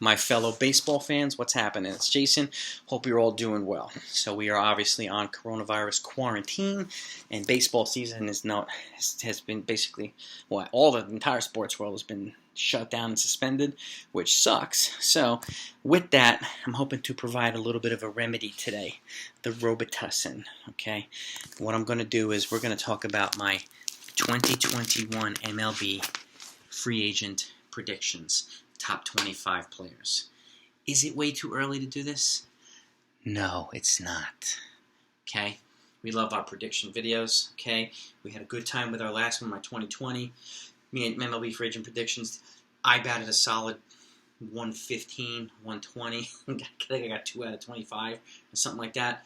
my fellow baseball fans. What's happening? It's Jason. Hope you're all doing well. So we are obviously on coronavirus quarantine, and baseball season has been basically, well, all the entire sports world has been shut down and suspended, which sucks. So with that, I'm hoping to provide a little bit of a remedy today, the Robitussin. Okay, what I'm going to do is we're going to talk about my 2021 MLB free agent predictions, top 25 players. Is it way too early to do this? No, it's not. Okay? We love our prediction videos. Okay? We had a good time with our last one, my 2020. Me and MLB free agent predictions. I batted a solid 115, 120. I think I got 2 out of 25 or something like that.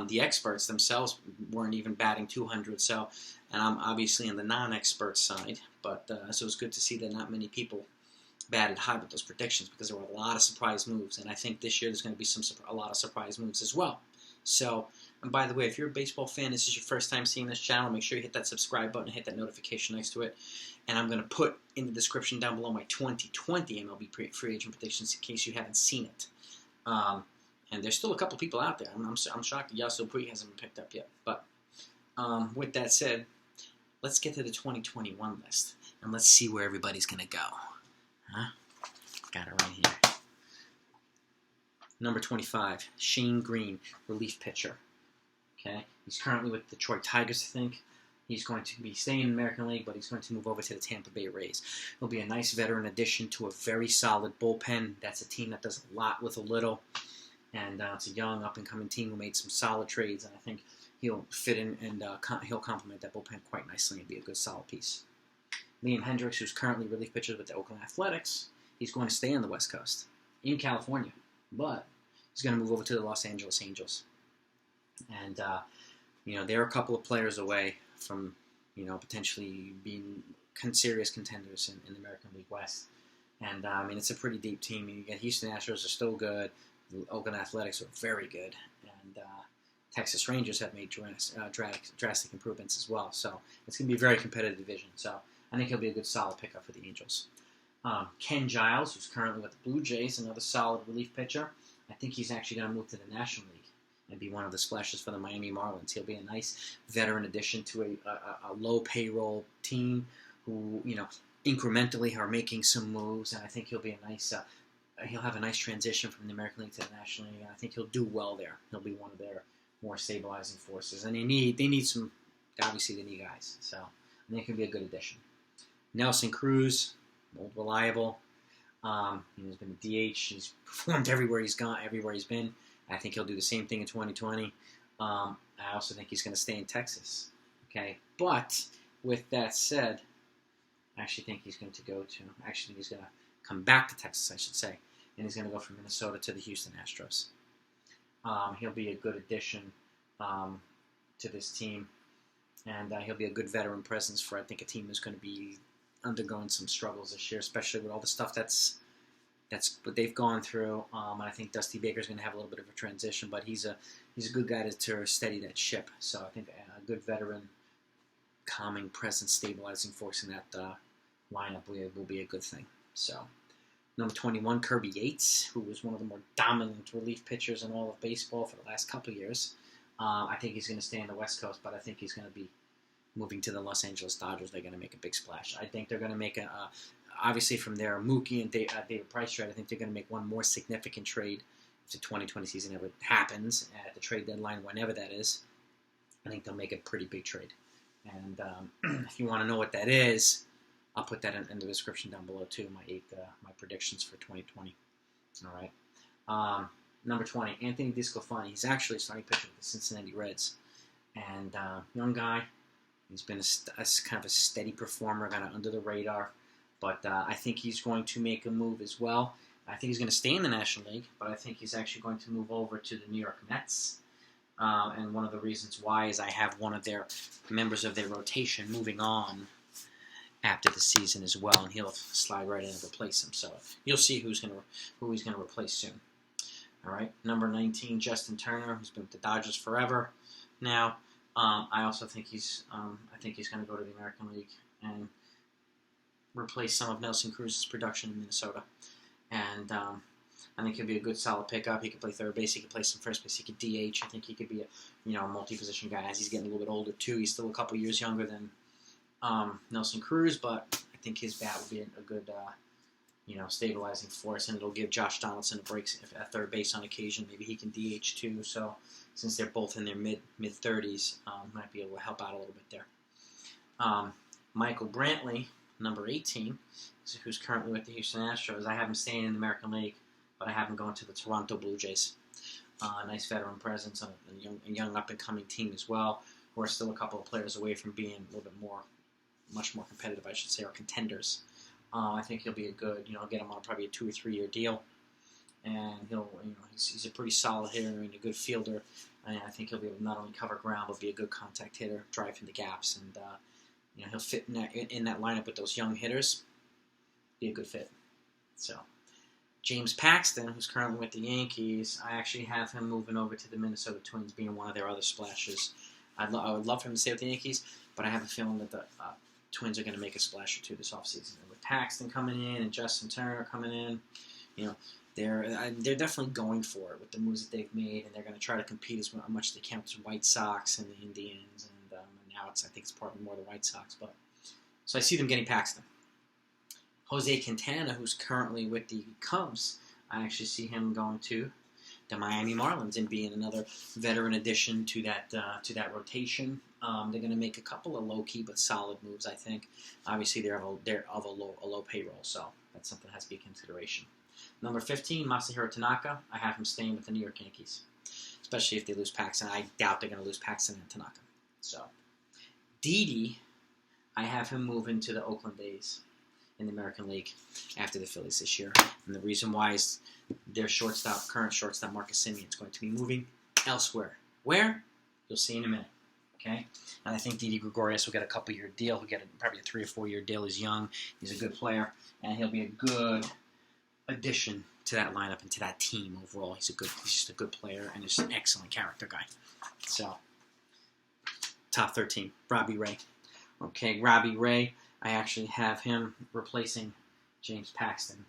The experts themselves weren't even batting 200, so, and I'm obviously on the non-expert side, but so it's good to see that not many people batted high with those predictions because there were a lot of surprise moves, and I think this year there's going to be a lot of surprise moves as well. So, and by the way, if you're a baseball fan, this is your first time seeing this channel, make sure you hit that subscribe button and hit that notification next to it. And I'm going to put in the description down below my 2020 MLB free agent predictions in case you haven't seen it. And there's still a couple people out there. I'm shocked that Yasiel Puig hasn't been picked up yet. But with that said, let's get to the 2021 list. And let's see where everybody's going to go. Huh? Got it right here. Number 25, Shane Green, relief pitcher. Okay, he's currently with the Detroit Tigers, I think. He's going to be staying in the American League, but he's going to move over to the Tampa Bay Rays. He'll be a nice veteran addition to a very solid bullpen. That's a team that does a lot with a little. And it's a young, up-and-coming team who made some solid trades, and I think he'll fit in and he'll complement that bullpen quite nicely and be a good, solid piece. Liam Hendriks, who's currently relief pitcher with the Oakland Athletics, he's going to stay on the West Coast in California, but he's going to move over to the Los Angeles Angels. And, they're a couple of players away from, potentially being serious contenders in the American League West. And, it's a pretty deep team. You get Houston Astros are still good. The Oakland Athletics are very good, and Texas Rangers have made drastic improvements as well. So it's going to be a very competitive division. So I think he'll be a good, solid pickup for the Angels. Ken Giles, who's currently with the Blue Jays, another solid relief pitcher. I think he's actually going to move to the National League and be one of the splashes for the Miami Marlins. He'll be a nice veteran addition to a low payroll team who, incrementally are making some moves, and I think he'll be a nice. He'll have a nice transition from the American League to the National League, and I think he'll do well there. He'll be one of their more stabilizing forces, and they need some. Obviously, they need guys, so I think it can be a good addition. Nelson Cruz, old reliable. He's been a DH. He's performed everywhere he's gone, everywhere he's been. I think he'll do the same thing in 2020. I also think he's going to stay in Texas. Okay, but with that said, I actually think he's going to go to. Actually, he's going to come back to Texas, I should say, and he's going to go from Minnesota to the Houston Astros. He'll be a good addition to this team, and he'll be a good veteran presence for, I think, a team that's going to be undergoing some struggles this year, especially with all the stuff that's what they've gone through. And I think Dusty Baker's going to have a little bit of a transition, but he's a good guy to steady that ship. So I think a good veteran, calming presence, stabilizing force in that lineup will be a good thing. So, number 21, Kirby Gates, who was one of the more dominant relief pitchers in all of baseball for the last couple of years. I think he's going to stay on the West Coast, but I think he's going to be moving to the Los Angeles Dodgers. They're going to make a big splash. I think they're going to make obviously from their Mookie and David Price trade, I think they're going to make one more significant trade if the 2020 season ever happens at the trade deadline, whenever that is. I think they'll make a pretty big trade. And if you want to know what that is, I'll put that in the description down below too. My predictions for 2020. All right. Number 20, Anthony DeSclafani. He's actually a starting pitcher with the Cincinnati Reds, and young guy. He's been a kind of a steady performer, kind of under the radar. But I think he's going to make a move as well. I think he's going to stay in the National League, but I think he's actually going to move over to the New York Mets. And one of the reasons why is I have one of their members of their rotation moving on after the season as well, and he'll slide right in and replace him. So you'll see who he's going to replace soon. All right, number 19, Justin Turner, who's been with the Dodgers forever. Now, I also think he's going to go to the American League and replace some of Nelson Cruz's production in Minnesota. And I think he'll be a good, solid pickup. He can play third base. He can play some first base. He could DH. I think he could be a multi-position guy as he's getting a little bit older too. He's still a couple years younger than Nelson Cruz, but I think his bat will be a good, stabilizing force, and it'll give Josh Donaldson a break at third base on occasion. Maybe he can DH too. So since they're both in their mid-30s, might be able to help out a little bit there. Michael Brantley, number 18, who's currently with the Houston Astros. I have him staying in the American League, but I have him going to the Toronto Blue Jays. Nice veteran presence on a young up-and-coming team as well. We're still a couple of players away from being a little bit much more competitive, I should say, or contenders. I think he'll be a good, get him on probably a 2 or 3 year deal, and he's a pretty solid hitter and a good fielder. And I think he'll be able to not only cover ground but be a good contact hitter, drive in the gaps, and he'll fit in that lineup with those young hitters. Be a good fit. So James Paxton, who's currently with the Yankees, I actually have him moving over to the Minnesota Twins, being one of their other splashes. I would love for him to stay with the Yankees, but I have a feeling that the Twins are going to make a splash or two this offseason. And with Paxton coming in and Justin Turner coming in, they're definitely going for it with the moves that they've made, and they're going to try to compete as much as they can with the White Sox and the Indians, and now I think it's probably more the White Sox. But so I see them getting Paxton. Jose Quintana, who's currently with the Cubs, I actually see him going to the Miami Marlins and being another veteran addition to that rotation. They're going to make a couple of low-key but solid moves, I think. Obviously, they're of a low payroll, so that's something that has to be a consideration. Number 15, Masahiro Tanaka. I have him staying with the New York Yankees, especially if they lose Paxton. I doubt they're going to lose Paxton and Tanaka. So, Didi, I have him moving to the Oakland A's in the American League after the Phillies this year. And the reason why is their current shortstop, Marcus Semien, is going to be moving elsewhere. Where? You'll see in a minute. Okay? And I think Didi Gregorius will get a couple-year deal. He'll get probably a 3 or 4 year deal. He's young. He's a good player. And he'll be a good addition to that lineup and to that team overall. He's just a good player and just an excellent character guy. So, top 13, Robbie Ray. Okay, Robbie Ray, I actually have him replacing James Paxton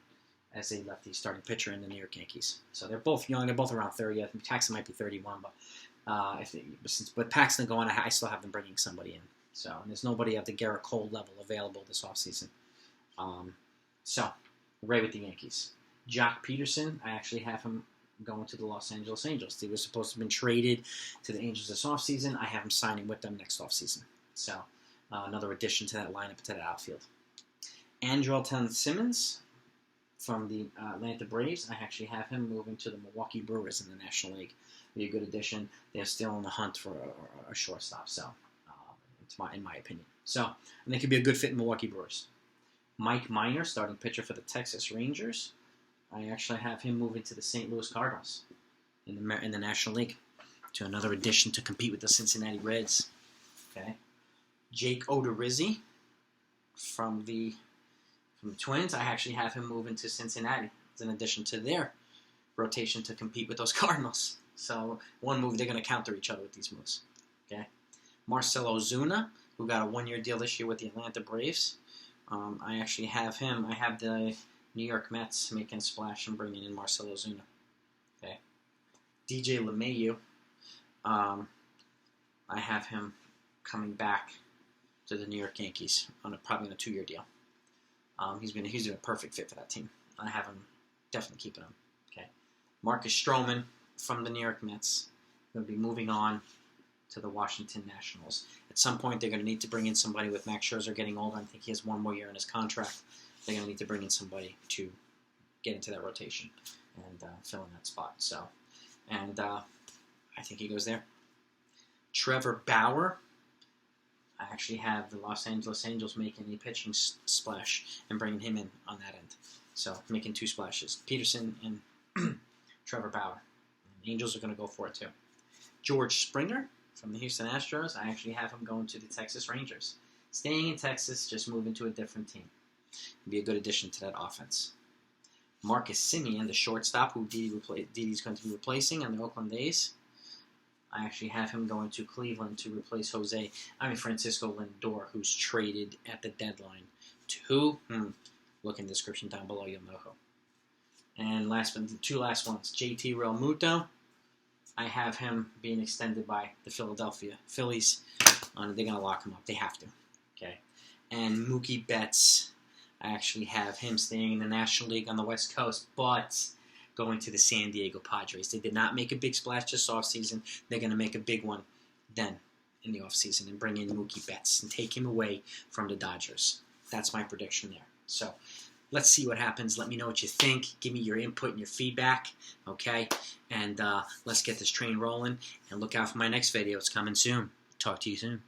as a lefty starting pitcher in the New York Yankees. So they're both young. They're both around 30. I think Paxton might be 31, but with Paxton going, I still have them bringing somebody in. So, and there's nobody at the Garrett Cole level available this offseason. So, Ray with the Yankees. Joc Pederson, I actually have him going to the Los Angeles Angels. He was supposed to have been traded to the Angels this offseason. I have him signing with them next offseason. So, another addition to that lineup, to that outfield. Andrelton Simmons from the Atlanta Braves, I actually have him moving to the Milwaukee Brewers in the National League. Be a good addition. They're still in the hunt for a shortstop, so in my opinion. So, I think he'd be a good fit in Milwaukee Brewers. Mike Minor, starting pitcher for the Texas Rangers. I actually have him moving to the St. Louis Cardinals in the National League, to another addition to compete with the Cincinnati Reds. Okay, Jake Odorizzi from the Twins. I actually have him moving to Cincinnati as an addition to their rotation to compete with those Cardinals. So one move, they're going to counter each other with these moves. Okay, Marcel Ozuna, who got a 1 year deal this year with the Atlanta Braves. I actually have him. I have the New York Mets making a splash and bringing in Marcel Ozuna. Okay, DJ LeMahieu. I have him coming back to the New York Yankees probably on a 2 year deal. He's been a perfect fit for that team. I have him definitely keeping him. Okay, Marcus Stroman from the New York Mets going to be moving on to the Washington Nationals. At some point, they're going to need to bring in somebody with Max Scherzer getting older. I think he has 1 more year in his contract. They're going to need to bring in somebody to get into that rotation and fill in that spot. So, and I think he goes there. Trevor Bauer. I actually have the Los Angeles Angels making a pitching splash and bringing him in on that end. So, making 2 splashes. Pederson and Trevor Bauer. And the Angels are going to go for it, too. George Springer from the Houston Astros. I actually have him going to the Texas Rangers. Staying in Texas, just moving to a different team. Be a good addition to that offense. Marcus Semien, the shortstop, who Didi's going to be replacing on the Oakland A's. I actually have him going to Cleveland to replace Francisco Lindor, who's traded at the deadline. To who? Look in the description down below, you'll know who. And the two last ones, JT Realmuto. I have him being extended by the Philadelphia Phillies. They're going to lock him up. They have to. Okay. And Mookie Betts, I actually have him staying in the National League on the West Coast, but going to the San Diego Padres. They did not make a big splash this offseason. They're going to make a big one then in the offseason and bring in Mookie Betts and take him away from the Dodgers. That's my prediction there. So let's see what happens. Let me know what you think. Give me your input and your feedback, okay? And let's get this train rolling. And look out for my next video. It's coming soon. Talk to you soon.